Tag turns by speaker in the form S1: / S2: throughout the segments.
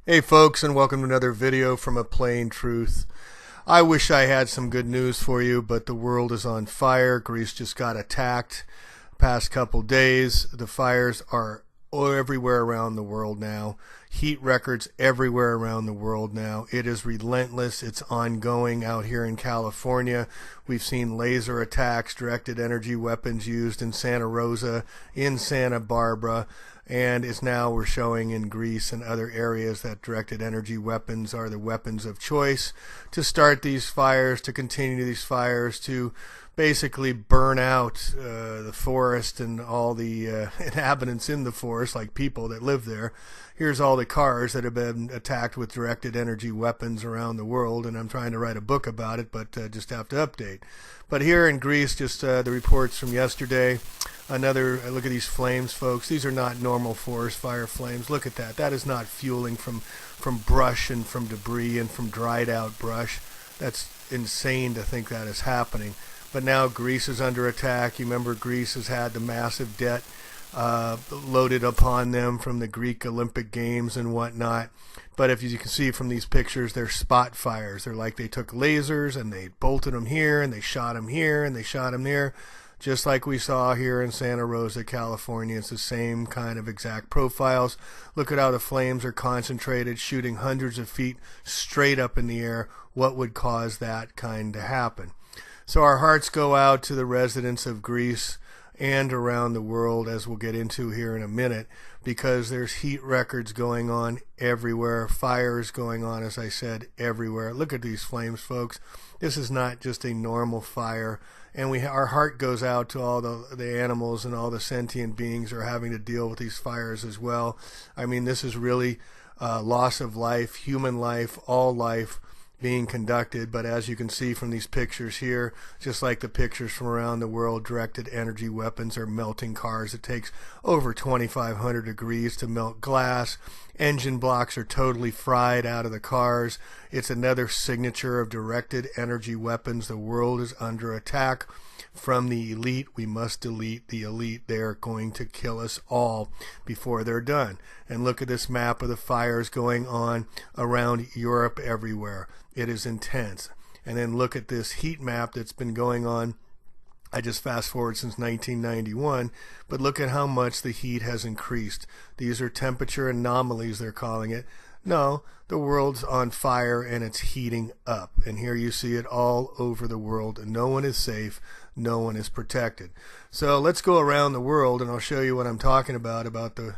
S1: Hey folks, and welcome to another video from A Plain Truth. I wish I had some good news for you, but the world is on fire. Greece just got attacked past couple days. The fires are everywhere around the world now. Heat records everywhere around the world now. It is relentless. It's ongoing out here in California. We've seen laser attacks, directed energy weapons used in Santa Rosa, in Santa Barbara, and it's now we're showing in Greece and other areas that directed energy weapons are the weapons of choice to start these fires, to continue these fires, to basically burn out the forest and all the inhabitants in the forest, like people that live there. Here's all the cars that have been attacked with directed energy weapons around the world, and I'm trying to write a book about it, but just have to update. But here in Greece, just the reports from yesterday, another look at these flames, folks. These are not normal forest fire flames. Look at that. That is not fueling from brush and from debris and from dried out brush. That's insane to think that is happening. But now Greece is under attack. You remember Greece has had the massive debt loaded upon them from the Greek Olympic Games and whatnot. But if you can see from these pictures, they're spot fires. They're like they took lasers and they bolted them here and they shot them here and they shot them there. Just like we saw here in Santa Rosa, California. It's the same kind of exact profiles. Look at how the flames are concentrated, shooting hundreds of feet straight up in the air. What would cause that kind to happen? So our hearts go out to the residents of Greece and around the world, as we'll get into here in a minute, because there's heat records going on everywhere, fires going on, as I said, everywhere. Look at these flames, folks. This is not just a normal fire, and our heart goes out to all the animals and all the sentient beings who are having to deal with these fires as well. I mean, this is really loss of life, human life, all life being conducted. But as you can see from these pictures here, just like the pictures from around the world, directed energy weapons are melting cars. It takes over 2,500 degrees to melt glass. Engine blocks are totally fried out of the cars. It's another signature of directed energy weapons. The world is under attack from the elite. We must delete the elite. They're going to kill us all before they're done. And look at this map of the fires going on around Europe everywhere. It is intense. And then look at this heat map that's been going on. I just fast forward since 1991, but look at how much the heat has increased. These are temperature anomalies, they're calling it. No, the world's on fire and it's heating up. And here you see it all over the world. And no one is safe. No one is protected. So let's go around the world and I'll show you what I'm talking about the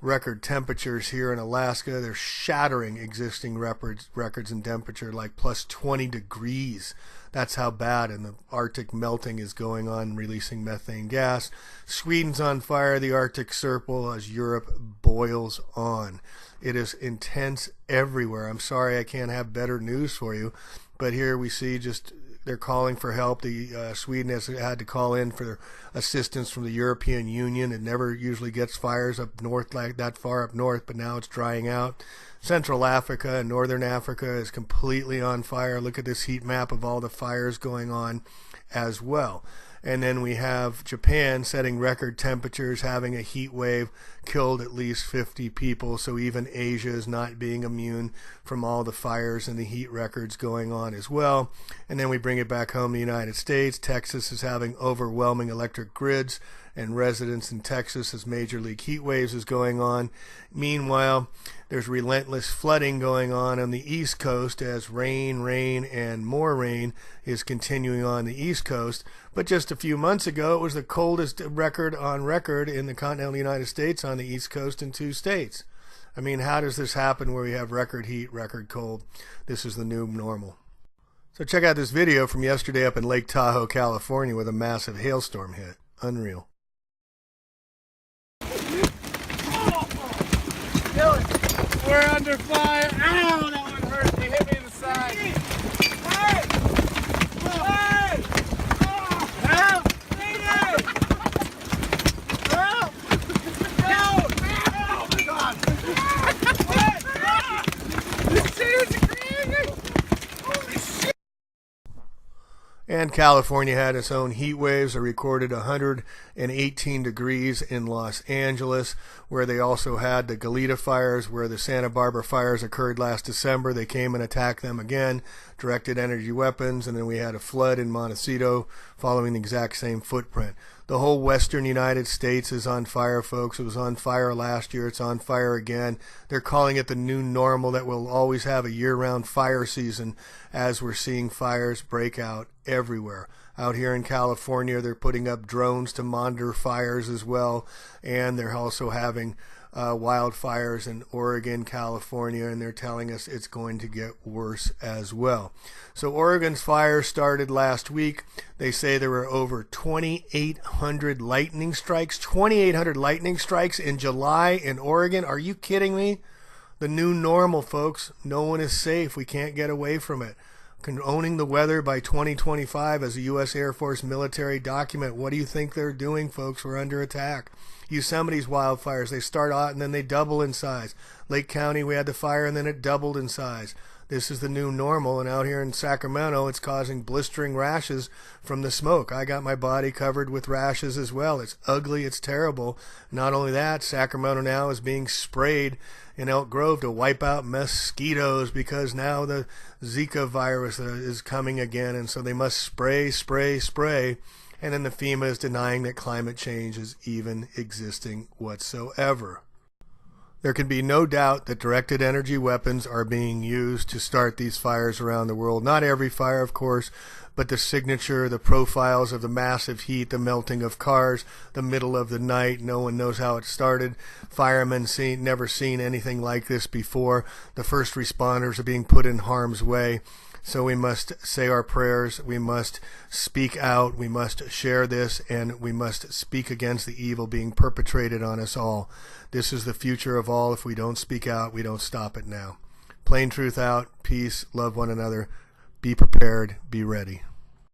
S1: record temperatures here in Alaska. They're shattering existing records in temperature, like plus 20 degrees. That's how bad, and the Arctic melting is going on, releasing methane gas. Sweden's on fire, the Arctic Circle, as Europe boils on. It is intense everywhere. I'm sorry I can't have better news for you, but here we see just they're calling for help. Sweden has had to call in for assistance from the European Union. It never usually gets fires up north, like that far up north, but now it's drying out. Central Africa and Northern Africa is completely on fire. Look at this heat map of all the fires going on as well. And then we have Japan setting record temperatures, having a heat wave, killed at least 50 people. So even Asia is not being immune from all the fires and the heat records going on as well. And then we bring it back home to the United States. Texas is having overwhelming electric grids and residents in Texas as major league heat waves is going on. Meanwhile, there's relentless flooding going on the East Coast as rain, and more rain is continuing on the East Coast. But just a few months ago, it was the coldest record on record in the continental United States on the East Coast in 2 states. I mean, how does this happen where we have record heat, record cold? This is the new normal. So check out this video from yesterday up in Lake Tahoe, California, with a massive hailstorm hit. Unreal.
S2: We're under fire. Ow, that one hurt. They hit me in the side. Hey! Hey! Help! Help! Help! Oh my God! What? This shit is crazy! Holy shit!
S1: And California had its own heat waves. They recorded 118 degrees in Los Angeles, where they also had the Goleta fires, where the Santa Barbara fires occurred last December. They came and attacked them again, directed energy weapons, and then we had a flood in Montecito following the exact same footprint. The whole western United States is on fire, folks. It was on fire last year. It's on fire again. They're calling it the new normal, that we'll always have a year-round fire season, as we're seeing fires break out everywhere. Out here in California, they're putting up drones to monitor fires as well, and they're also having wildfires in Oregon, California, and they're telling us it's going to get worse as well. So Oregon's fire started last week. They say there were over 2,800 lightning strikes. 2,800 lightning strikes in July in Oregon. Are you kidding me? The new normal, folks. No one is safe. We can't get away from it. Owning the weather by 2025 as a U.S. Air Force military document. What do you think they're doing, folks? We're under attack. Yosemite's wildfires, they start out and then they double in size. Lake County, we had the fire and then it doubled in size. This is the new normal, and out here in Sacramento, it's causing blistering rashes from the smoke. I got my body covered with rashes as well. It's ugly. It's terrible. Not only that, Sacramento now is being sprayed in Elk Grove to wipe out mosquitoes, because now the Zika virus is coming again, and so they must spray. And then the FEMA is denying that climate change is even existing whatsoever. There can be no doubt that directed energy weapons are being used to start these fires around the world. Not every fire, of course, but the signature, the profiles of the massive heat, the melting of cars, the middle of the night. No one knows how it started. Firemen never seen anything like this before. The first responders are being put in harm's way. So we must say our prayers, we must speak out, we must share this, and we must speak against the evil being perpetrated on us all. This is the future of all. If we don't speak out, we don't stop it now. Plain truth out, peace, love one another, be prepared, be ready.